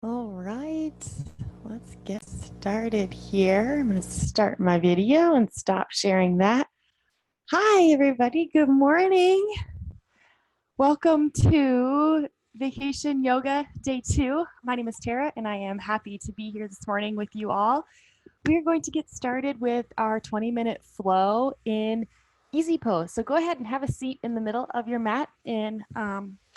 All right, let's get started here. I'm going to start my video and stop sharing that. Hi, everybody. Good morning. Welcome to Vacation Yoga Day 2. My name is Tara, and I am happy to be here this morning with you all. We are going to get started with our 20-minute flow in easy pose. So go ahead and have a seat in the middle of your mat in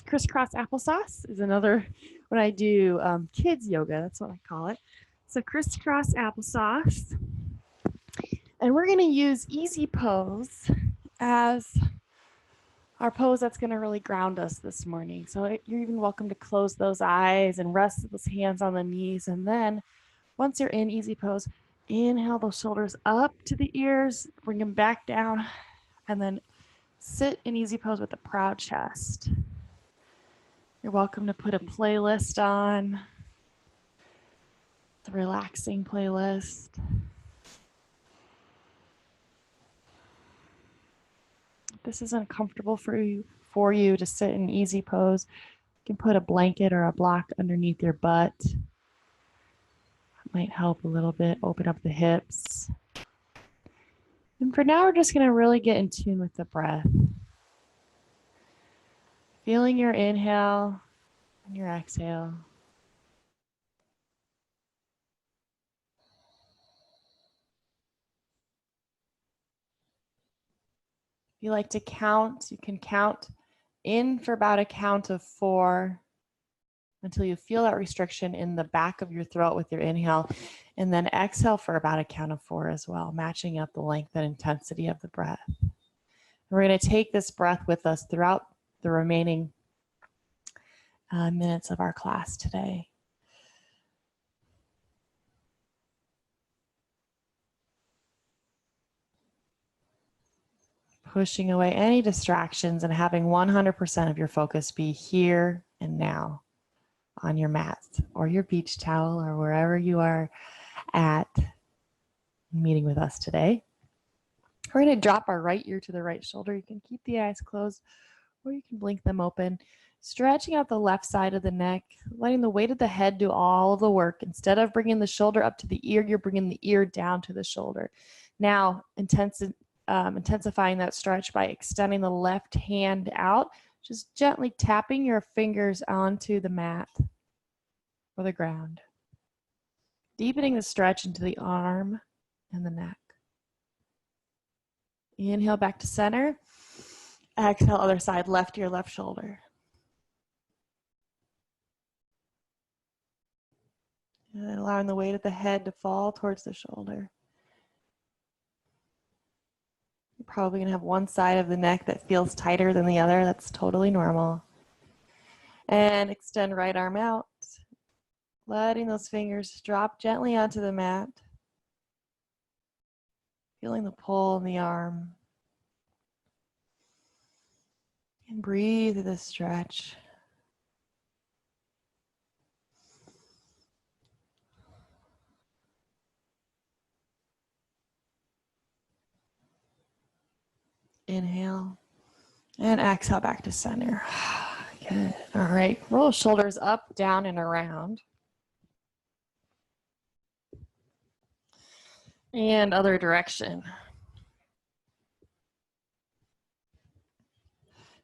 crisscross applesauce is another, when I do kids yoga, that's what I call it. So crisscross applesauce. And we're going to use easy pose as our pose that's going to really ground us this morning. So you're even welcome to close those eyes and rest those hands on the knees. And then once you're in easy pose, inhale those shoulders up to the ears, bring them back down, and then sit in easy pose with a proud chest. You're welcome to put a playlist on, the relaxing playlist. If this is uncomfortable for you to sit in easy pose, you can put a blanket or a block underneath your butt. It might help a little bit, open up the hips. And for now, we're just going to really get in tune with the breath. Feeling your inhale and your exhale. If you like to count, you can count in for about a count of 4 until you feel that restriction in the back of your throat with your inhale, and then exhale for about a count of 4 as well, matching up the length and intensity of the breath. And we're going to take this breath with us throughout the remaining minutes of our class today. Pushing away any distractions and having 100% of your focus be here and now on your mat or your beach towel or wherever you are at meeting with us today. We're going to drop our right ear to the right shoulder. You can keep the eyes closed or you can blink them open. Stretching out the left side of the neck, letting the weight of the head do all of the work. Instead of bringing the shoulder up to the ear, you're bringing the ear down to the shoulder. Now, intensifying that stretch by extending the left hand out, just gently tapping your fingers onto the mat or the ground. Deepening the stretch into the arm and the neck. Inhale back to center. Exhale, other side, left ear, left shoulder. And then allowing the weight of the head to fall towards the shoulder. You're probably going to have one side of the neck that feels tighter than the other. That's totally normal. And extend right arm out. Letting those fingers drop gently onto the mat. Feeling the pull in the arm. And breathe through the stretch. Inhale. And exhale back to center. Good. All right. Roll shoulders up, down, and around. And other direction.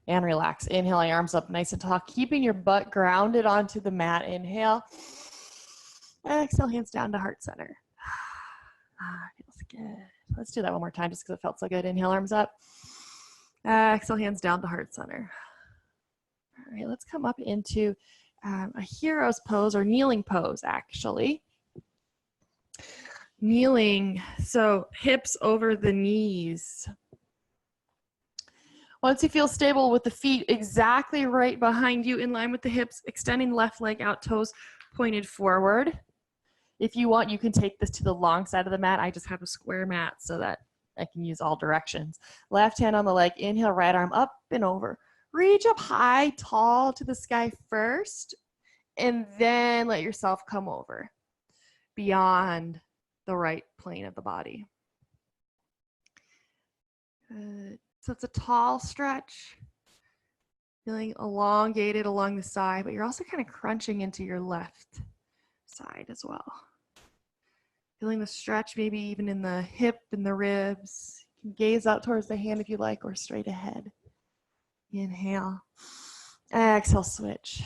And relax. Inhaling, arms up nice and tall, keeping your butt grounded onto the mat. Inhale. Exhale, hands down to heart center. Feels good. Let's do that one more time just because it felt so good. Inhale, arms up. Exhale, hands down to heart center. All right, let's come up into a hero's pose or kneeling pose, actually. Kneeling, so hips over the knees. Once you feel stable with the feet exactly right behind you, in line with the hips, extending left leg out, toes pointed forward. If you want, you can take this to the long side of the mat. I just have a square mat so that I can use all directions. Left hand on the leg, inhale, right arm up and over. Reach up high, tall to the sky first, and then let yourself come over beyond the right plane of the body. Good. So it's a tall stretch, feeling elongated along the side, but you're also kind of crunching into your left side as well. Feeling the stretch maybe even in the hip and the ribs. You can gaze out towards the hand if you like, or straight ahead. Inhale. Exhale, switch.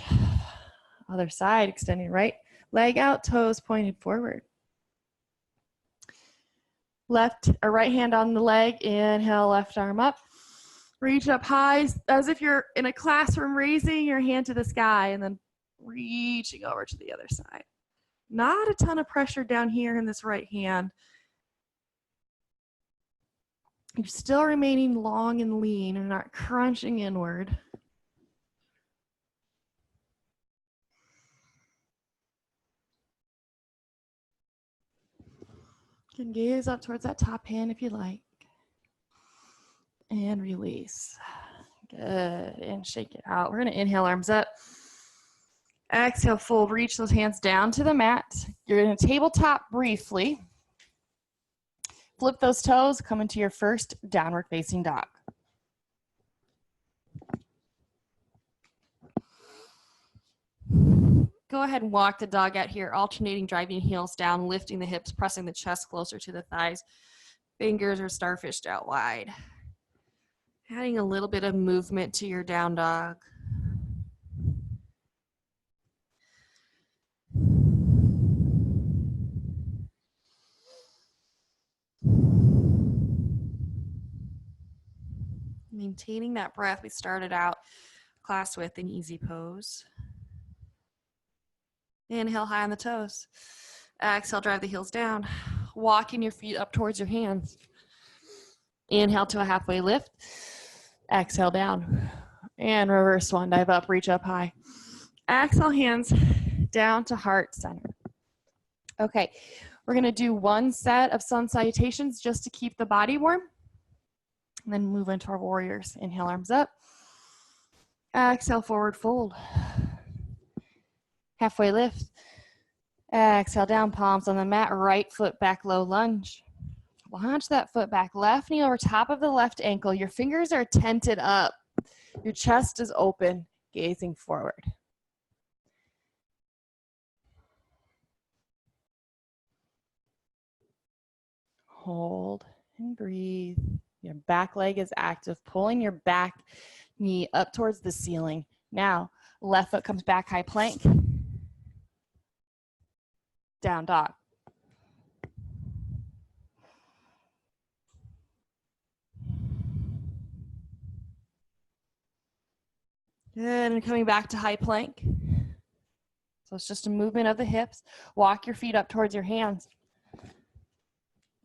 Other side, extending right leg out, toes pointed forward. Left or right hand on the leg, inhale, left arm up. Reach up high as if you're in a classroom, raising your hand to the sky and then reaching over to the other side. Not a ton of pressure down here in this right hand. You're still remaining long and lean and not crunching inward. You can gaze up towards that top hand if you like. And release. Good. And shake it out. We're going to inhale, arms up. Exhale, fold. Reach those hands down to the mat. You're going to tabletop briefly. Flip those toes. Come into your first downward facing dog. Go ahead and walk the dog out here, alternating driving heels down, lifting the hips, pressing the chest closer to the thighs. Fingers are starfished out wide. Adding a little bit of movement to your down dog. Maintaining that breath we started out class with in easy pose. Inhale high on the toes. Exhale, drive the heels down. Walking your feet up towards your hands. Inhale to a halfway lift. Exhale down. And reverse swan dive up, reach up high. Exhale, hands down to heart center. Okay, we're gonna do one set of sun salutations just to keep the body warm. And then move into our warriors. Inhale, arms up. Exhale, forward fold. Halfway lift. Exhale, down, palms on the mat, right foot back, low lunge. Launch that foot back, left knee over top of the left ankle. Your fingers are tented up. Your chest is open, gazing forward. Hold and breathe. Your back leg is active, pulling your back knee up towards the ceiling. Now, left foot comes back, high plank. Down dog. Good, and coming back to high plank. So it's just a movement of the hips. Walk your feet up towards your hands.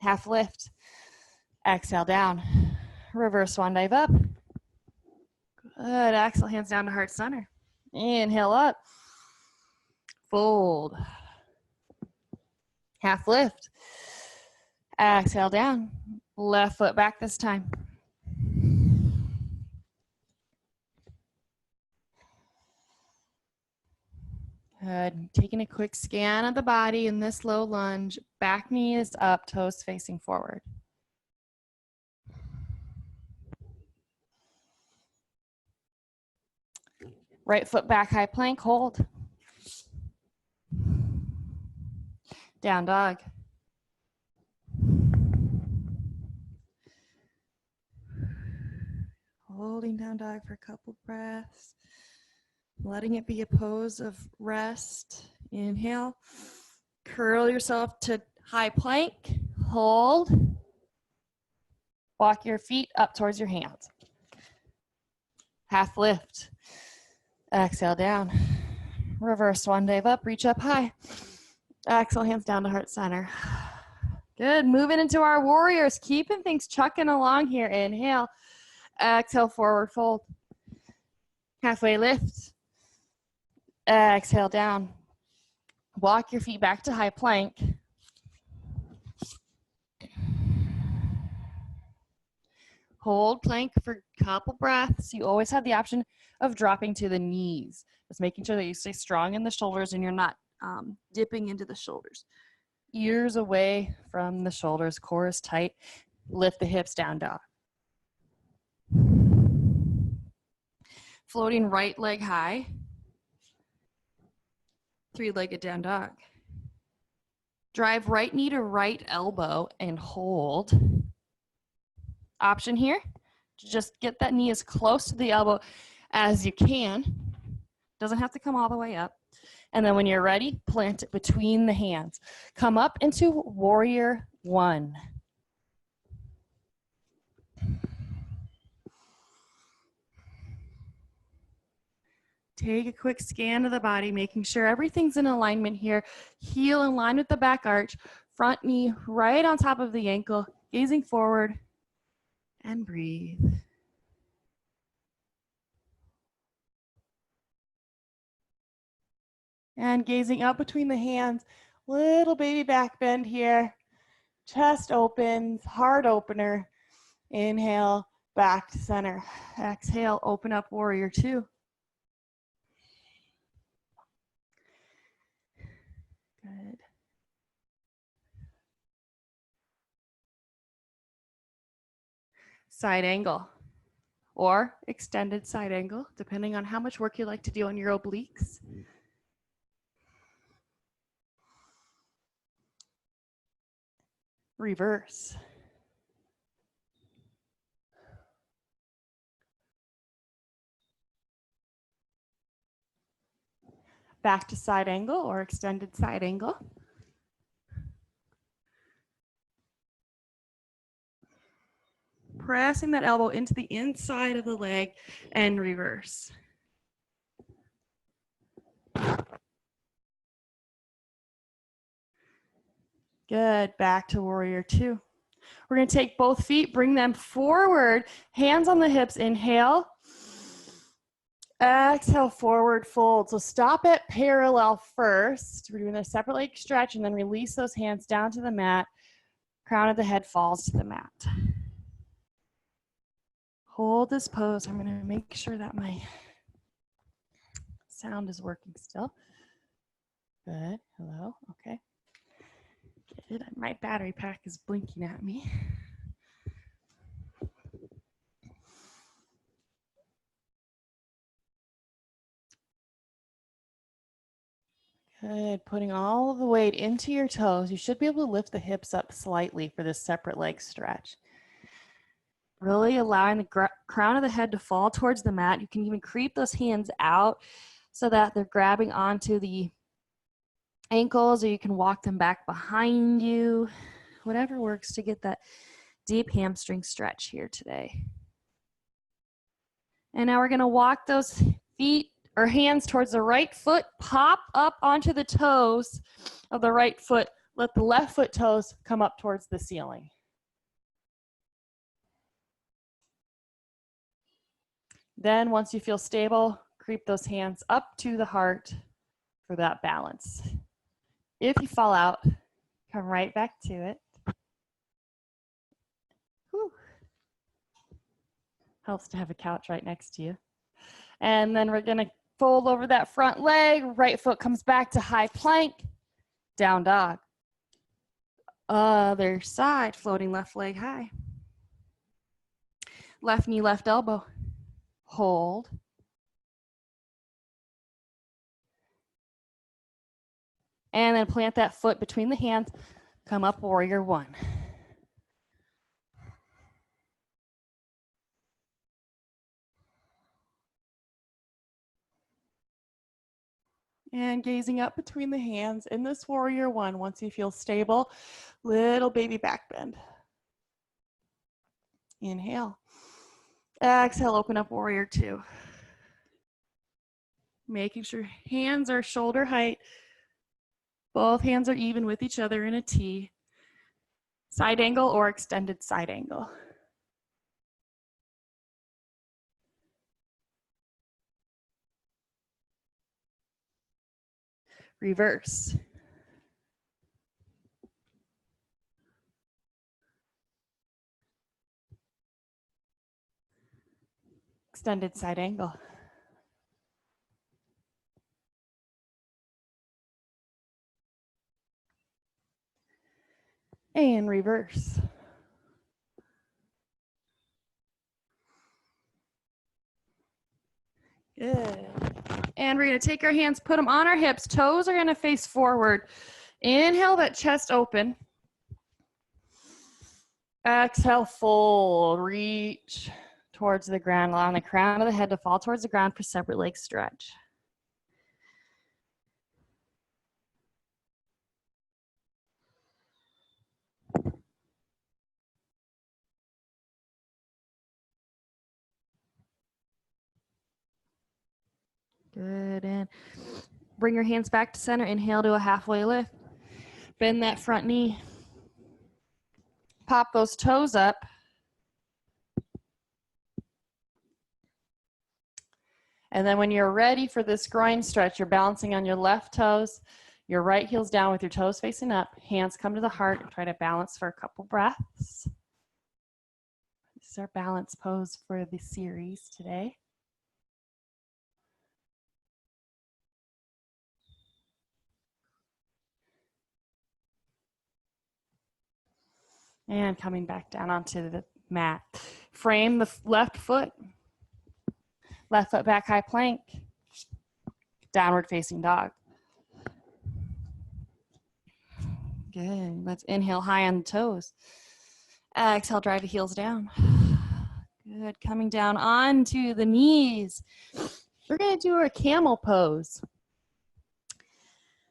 Half lift. Exhale down. Reverse swan dive up. Good, exhale, hands down to heart center. Inhale up. Fold. Half lift. Exhale down. Left foot back this time. Good. Taking a quick scan of the body in this low lunge. Back knee is up, toes facing forward. Right foot back, high plank, hold. Down dog. Holding down dog for a couple breaths. Letting it be a pose of rest. Inhale. Curl yourself to high plank. Hold. Walk your feet up towards your hands. Half lift. Exhale down. Reverse swan dive up, reach up high. Exhale, hands down to heart center. Good, moving into our warriors, keeping things chucking along here. Inhale, exhale, forward fold. Halfway lift. Exhale down. Walk your feet back to high plank. Hold plank for a couple breaths. You always have the option of dropping to the knees. Just making sure that you stay strong in the shoulders and you're not dipping into the shoulders. Ears away from the shoulders, core is tight. Lift the hips, down dog. Floating right leg high. Three-legged down dog. Drive right knee to right elbow and hold. Option here, just get that knee as close to the elbow as you can. Doesn't have to come all the way up. And then when you're ready, plant it between the hands. Come up into warrior one. Take a quick scan of the body, making sure everything's in alignment here. Heel in line with the back arch, front knee right on top of the ankle, gazing forward, and breathe. And gazing up between the hands, little baby back bend here. Chest opens, heart opener. Inhale, back to center. Exhale, open up warrior two. Good. Side angle or extended side angle, depending on how much work you like to do on your obliques. Reverse. Back to side angle or extended side angle. Pressing that elbow into the inside of the leg and reverse. Good, back to warrior two. We're gonna take both feet, bring them forward, hands on the hips, inhale. Exhale, forward fold. So stop at parallel first. We're doing a separate leg stretch and then release those hands down to the mat. Crown of the head falls to the mat. Hold this pose. I'm gonna make sure that my sound is working still. Good, hello, okay. Good, my battery pack is blinking at me. Good, putting all of the weight into your toes. You should be able to lift the hips up slightly for this separate leg stretch. Really allowing the crown of the head to fall towards the mat. You can even creep those hands out so that they're grabbing onto the ankles, or you can walk them back behind you. Whatever works to get that deep hamstring stretch here today. And now we're gonna walk those feet or hands towards the right foot, pop up onto the toes of the right foot. Let the left foot toes come up towards the ceiling. Then once you feel stable, creep those hands up to the heart for that balance. If you fall out, come right back to it. Whew. Helps to have a couch right next to you. And then we're gonna fold over that front leg, right foot comes back to high plank, down dog. Other side, floating left leg high. Left knee, left elbow. Hold. And then plant that foot between the hands, come up warrior one. And gazing up between the hands in this warrior one, once you feel stable, little baby back bend. Inhale. Exhale, open up warrior two. Making sure hands are shoulder height. Both hands are even with each other in a T. Side angle or extended side angle. Reverse. Extended side angle. And reverse. Good. And we're gonna take our hands, put them on our hips. Toes are gonna face forward. Inhale that chest open. Exhale, fold, reach towards the ground, allowing the crown of the head to fall towards the ground for separate leg stretch. Good, and bring your hands back to center. Inhale to a halfway lift. Bend that front knee. Pop those toes up. And then when you're ready for this groin stretch, you're balancing on your left toes, your right heel's down with your toes facing up, hands come to the heart, and try to balance for a couple breaths. This is our balance pose for the series today. And coming back down onto the mat. Frame the left foot back high plank, downward facing dog. Good, let's inhale high on the toes. Exhale, drive the heels down. Good, coming down onto the knees. We're gonna do a camel pose.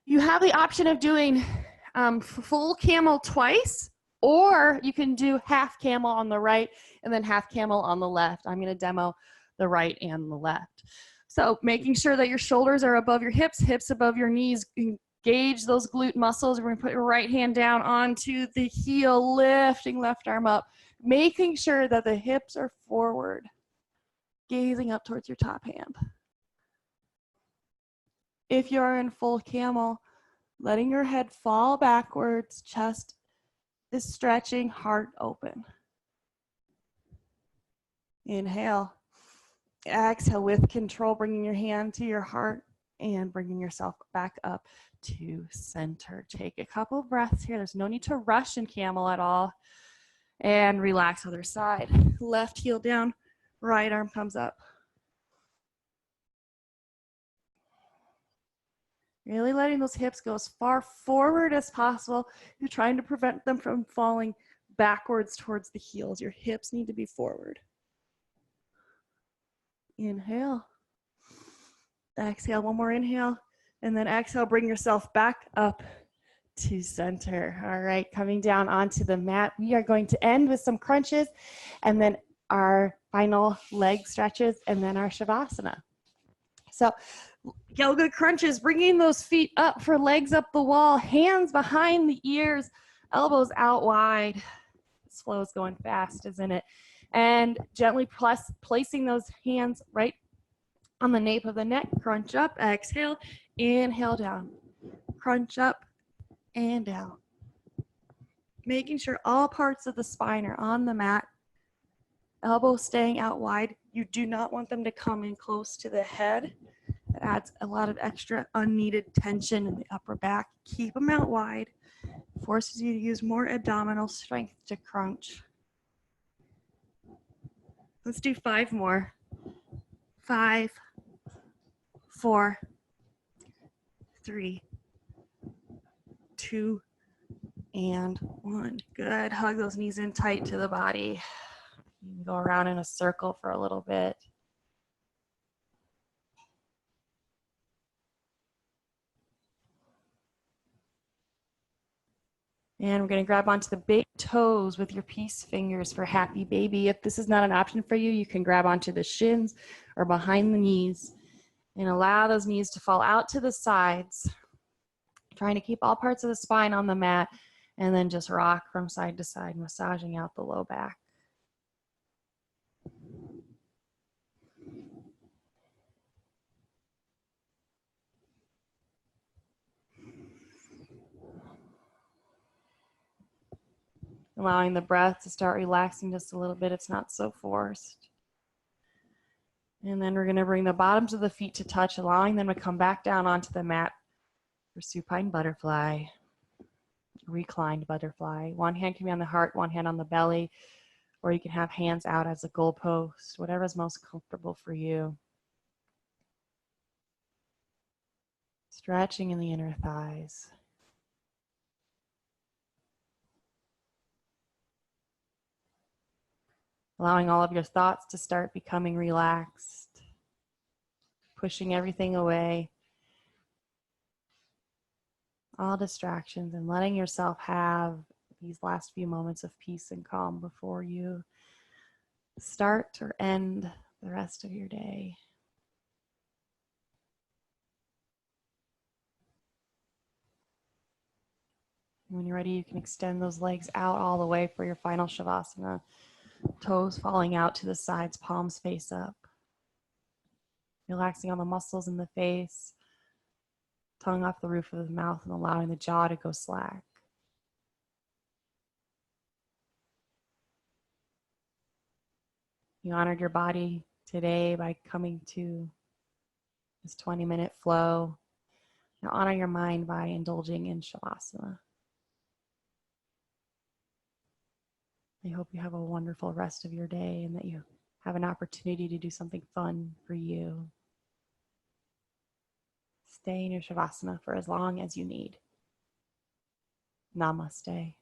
You have the option of doing full camel twice, or you can do half camel on the right and then half camel on the left. I'm gonna demo the right and the left. So making sure that your shoulders are above your hips, hips above your knees, engage those glute muscles. We're gonna put your right hand down onto the heel, lifting left arm up, making sure that the hips are forward, gazing up towards your top hand. If you're in full camel, letting your head fall backwards, chest is stretching, heart open. Inhale. Exhale with control, bringing your hand to your heart and bringing yourself back up to center. Take a couple of breaths here. There's no need to rush in camel at all. And relax other side. Left heel down, right arm comes up. Really letting those hips go as far forward as possible. You're trying to prevent them from falling backwards towards the heels. Your hips need to be forward. Inhale. Exhale, one more inhale. And then exhale, bring yourself back up to center. All right, coming down onto the mat. We are going to end with some crunches and then our final leg stretches and then our Shavasana. So yoga crunches, bringing those feet up for legs up the wall, hands behind the ears, elbows out wide. This flow is going fast, isn't it? And gently placing those hands right on the nape of the neck. Crunch up, exhale, inhale down. Crunch up and down. Making sure all parts of the spine are on the mat. Elbows staying out wide. You do not want them to come in close to the head. It adds a lot of extra unneeded tension in the upper back. Keep them out wide. Forces you to use more abdominal strength to crunch. Let's do 5 more. 5, 4, 3, 2, and 1. Good. Hug those knees in tight to the body. You can go around in a circle for a little bit. And we're going to grab onto the big toes with your peace fingers for happy baby. If this is not an option for you, you can grab onto the shins or behind the knees and allow those knees to fall out to the sides. Trying to keep all parts of the spine on the mat and then just rock from side to side, massaging out the low back. Allowing the breath to start relaxing just a little bit. It's not so forced. And then we're going to bring the bottoms of the feet to touch, allowing them to come back down onto the mat for supine butterfly, reclined butterfly. One hand can be on the heart, one hand on the belly, or you can have hands out as a goalpost, whatever is most comfortable for you. Stretching in the inner thighs. allowing all of your thoughts to start becoming relaxed, pushing everything away, all distractions, and letting yourself have these last few moments of peace and calm before you start or end the rest of your day. When you're ready, you can extend those legs out all the way for your final Shavasana. Toes falling out to the sides, palms face up. Relaxing all the muscles in the face, tongue off the roof of the mouth, and allowing the jaw to go slack. You honored your body today by coming to this 20-minute flow. Now honor your mind by indulging in Shavasana. I hope you have a wonderful rest of your day and that you have an opportunity to do something fun for you. Stay in your Shavasana for as long as you need. Namaste.